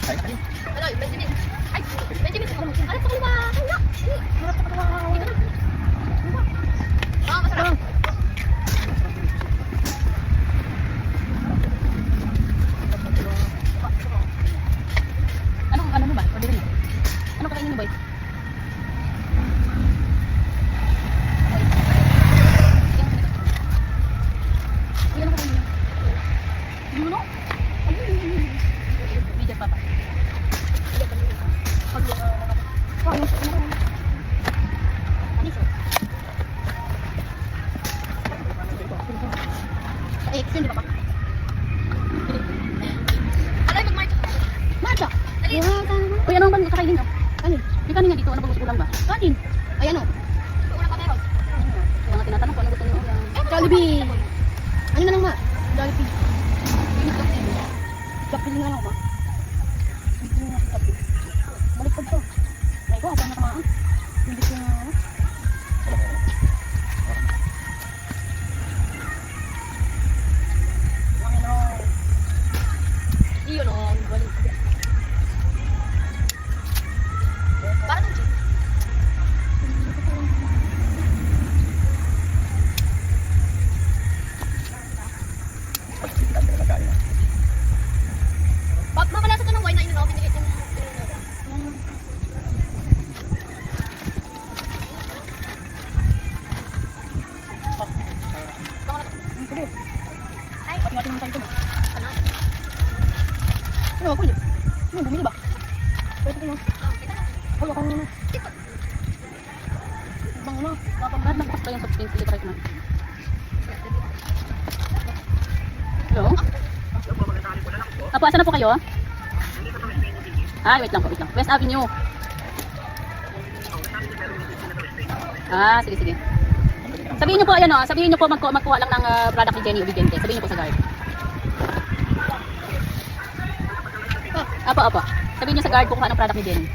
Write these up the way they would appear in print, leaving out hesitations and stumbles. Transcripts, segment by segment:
Kaloy, Benjamin. Ay, Benjamin. Alas sa kaliwa. Hala. Harap sa kaliwa. Dito na. Masarap. Ano mo ba? Order mo. Ano kakainin mo, boy? Uy, ano ba kakainin nyo? Kanin. May kanin nga dito. Ano ba ulam ba? Kanin. Ay, ano? Ulam pa meron. Kaya nga tinatanong ko, ano gusto nyo ulam? Jollibee. Ano na lang ma? Jollibee. Jollibee nga lang ba? Baliktad to. Ay ko, saan nakamaan? Hindi ko na ano? Iyon o, baliktad. Para ng chip. Makalasa ito ng wine na ininom. Binigay ito ng ay, pati-pati naman tayo ito. Ano ako yun? Ano, bumili ba? Pwede ito yun. Ay, ako naman. Bang ano? Lahat nagpas pa yung substance. Hindi try ko na. Hello? Apo, asan na po kayo? Ay, wait lang po, wait lang. West Avenue. Ah, sige, sige. Sabihin niyo po, ayan o. Sabihin niyo po, magkuha lang ng product ni Jenny Obediente. Sabihin niyo po sa guard. Apo, apo. Sabihin niyo sa guard kung ano product ni Jenny.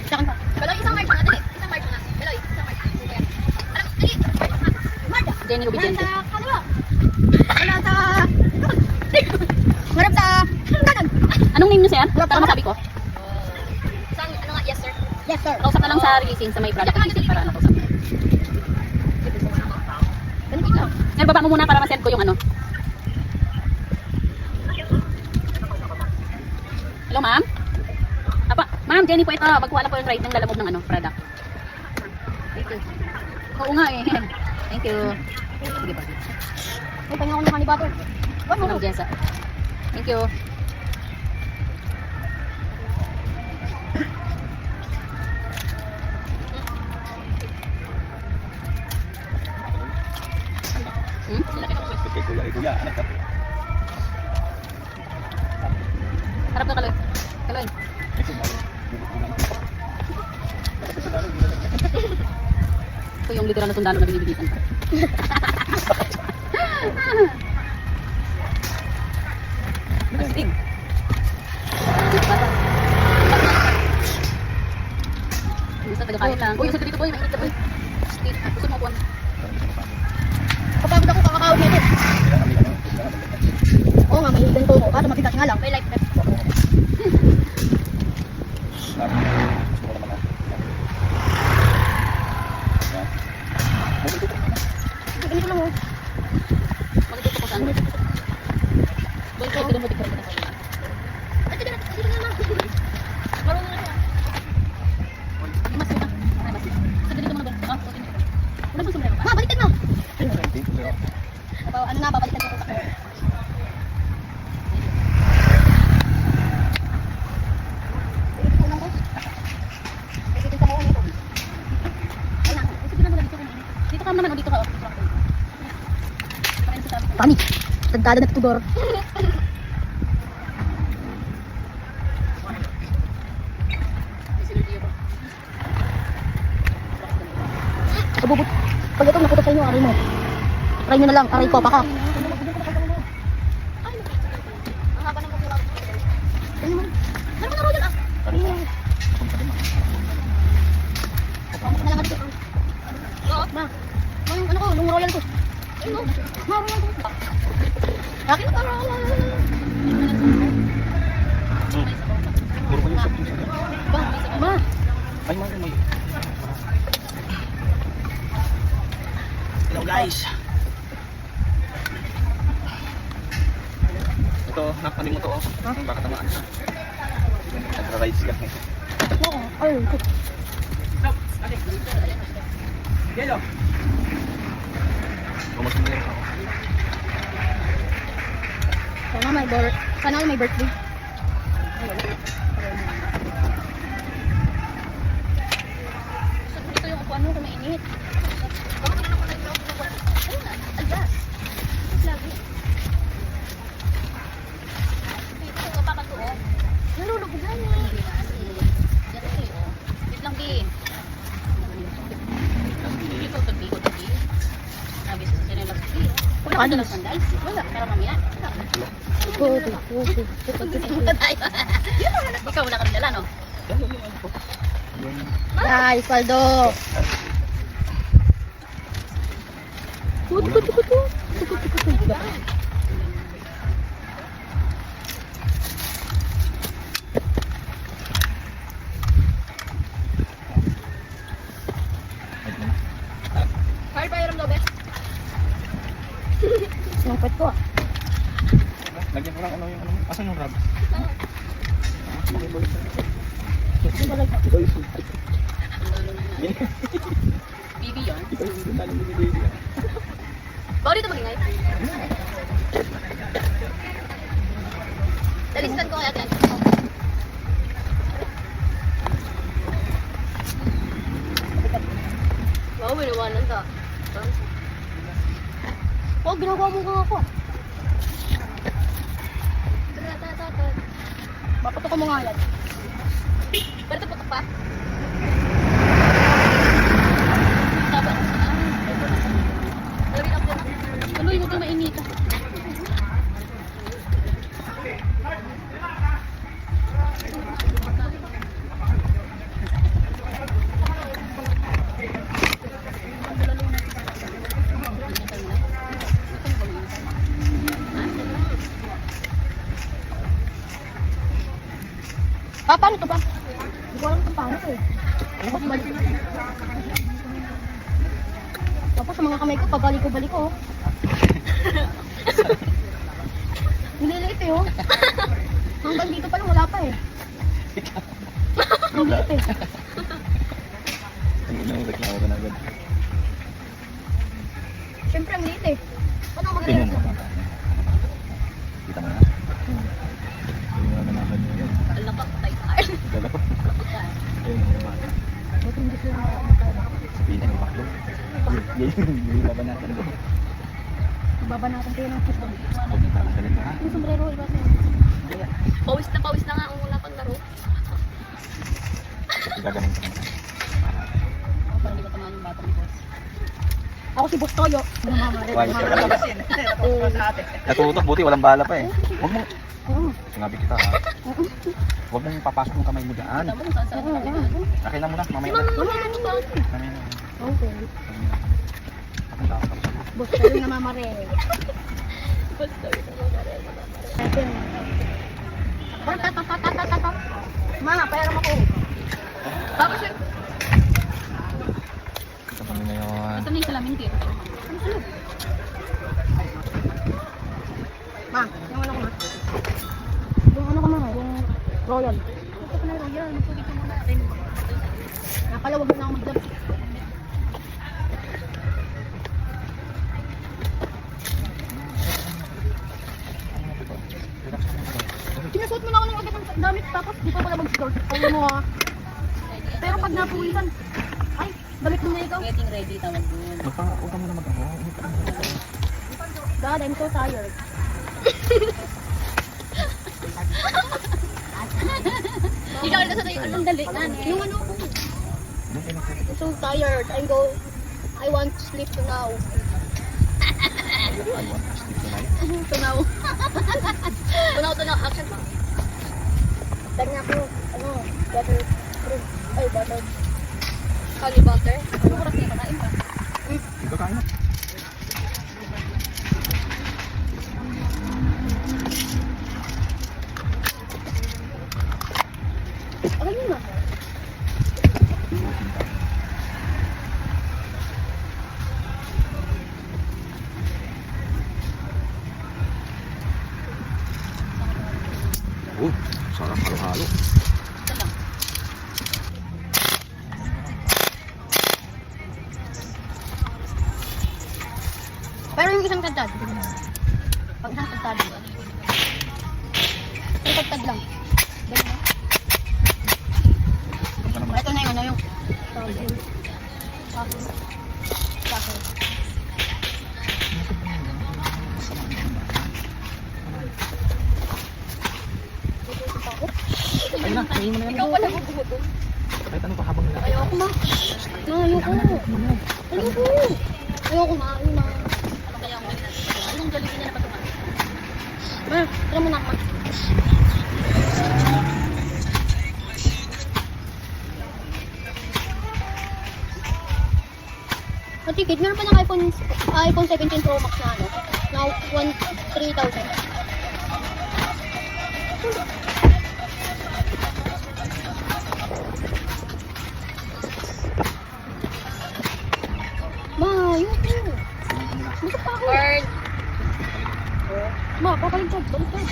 Kaloy, isang march na. Dali. Isang march na. Kaloy, isang march. Alam, dali. March. Jenny Obediente. March sa kaliwa. Wala sa... Marap sa... kanan. Anong name niyo, sir? Tama masabi ko? Isang, ano nga, yes sir. Yes sir. Kausap na lang sa releasing, sa may product releasing para nakausap. Sir, baba mo muna para ma-send ko yung ano. Hello, ma'am? Apa, ma'am, Jenny po ito. Magkuha lang po yung right ng lalamog ng ano, product. Thank you. Oo nga eh. Thank you. Sige ba? May pahinga ko ng honey butter. Ma'am Jessa. Thank you. Harap na, Kaloy. Kaloy. Ito yung literal na sundalo na binibigitan pa. Mastig. Gusto taga-kain lang. Uy, gusto dito boy. Mainit ka boy. Gusto mo po. Kapagod ako kakakawin nito. Oo nga, may ganito ko. Kaso matigas nga lang. May light rep. Ganito lang oh. Magtutok ko saan. Boy, kaya pwede mo bigyan ka na sa ay, sige na. Sige na lang. Marunong na siya. Mas yun na. Ay, mas yun. Sa ganito mo na ba? Ah, okay na. Wala mo sumero. Ma, baliktad mo. Ano na, babaliktad ko sa kanya. Dito ka naman o dito ka o. Panik. Tagkada na tutudor. Kabubot. Pag ito nakutot sa inyo, aray mo. Try nyo na lang, aray ko, baka. Ano ko, nung royal ko. Royal ko. Akin na royal. Ito, nakanin mo to oh. Baka tamaan ka. Nagra-rise ka. Oo. Ayun. Yelo. Pumasok na yun. Sana may birthday. Dito yung upuan mo kung mainit. Bakit na naman nag-upuan? Ayun na, adjust. Lagi. Dito, papakatuon. Nalulubog na niya. Dito kayo. Wait lang, Di. Dito, tabi ko, tabi. Sabi sa sinelas, Di. Wala ka na sandals? Wala, pero mamaya. Ikaw wala ka rin dala, no? Guys, Waldo! Hard pa yung dobe? Singpit ko ah. Lagyan ko lang ano yung ano. Asan yung rab? Bibi yun? Ikaw yung dinalo ni baby. Bawa dito magingay. Dalistan ko kaya yan. Bawa winawanan ka. Oh, ginagawa mo nga ako. Maputok ko mo nga yan. Pero ito putok pa. Sabar. Tuloy lang dyan. Tuloy, huwag kang mainita. Paano ito ba? Hindi ko alam kung paano ito eh. Tapos sa mga kamay ko, pabalik ko. Nililiit eh oh. Hanggang dito pa lang wala pa eh. Ang liit eh. Ang inang reklamo ka na agad. Siyempre ang liit eh. Paano ako Tingnan magagawa? mo. Kita mo na. Tingnan mo na agad. Alam pa, patay-tay. Dala ko. Ayun, bata. Buti hindi sila makakatawa. Sabihin na yung baklo. Yung labanatan ko. Babanatan kayo ng puso. Huwag na parang galit ha. Yung sombrero, iba sa'yo. Pawis na nga ang wala pang laro. Gagaling ka naman. Ako parang hindi ko tamaan yung bata ni boss. Ako si Boss Toyo. Why, natutok, buti walang bala pa eh. Huwag mo. Sinabi kita ha. Huwag mong papasok yung kamay mo dyan. Tama mo saan saan. Akin lang muna, mamaya na. Mamaya na ba? Mamaya na. Okay. Akin tao ka. Boss Toyo na mamare. Boss Toyo na mamare. Ma, pera mo ko. Bakit siya? Ito kami ngayon. Ito na yung salamin ko. Ma, yung ano ko ma? Yung ano ko ma? Yung royal. Ito ko na royal. Magpugit mo natin. Nakalawag na ako mag-dab. Sinasuot mo na ako ng agad ng damit tapos di pa pala mag-skirt. Ayaw mo ha. Pero pag napuwisan, ay, balik mo na ikaw. Getting ready, tawag doon. Huwag ka muna mag-ano. God, I'm so tired. Ikaw na sa tayo, anong dali? Yung ano ko. I'm so tired. I want to sleep now. Tunaw. Tunaw. Action pa. Tag na ako, butter. Ay, butter. Kali butter. Ano oras niya kakain pa? Ikaw kain na. Okay yun na. Sarap halo-halo. Ito lang. Pero yung isang kantad. Pag isang kantad. Isang kantad lang. Ganun na. Ito naman. Ito na yung ano yung Sako. Ayun na, kainin mo na yan. Ikaw pala bubutol. Kahit ano pa habang nila. Ayoko ma. Ayoko. Ayoko. Ayoko ma. Ayoko ma. Ano kaya ako ganyan? Anong Jollibee niya na patuman? Ma, tira mo na ma. Matikid, meron pa ng iPhone 17 Pro Max na ano, na 3,000. Ma, yun po. Gusto pa ako. Ma, papaligtad, baliktad.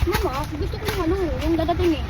Mama, gusto ko yung ano, yung dadating eh.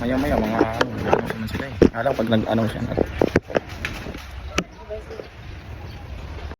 Maya-maya, mga ano naman sila eh. Alam pag nag-ano siya.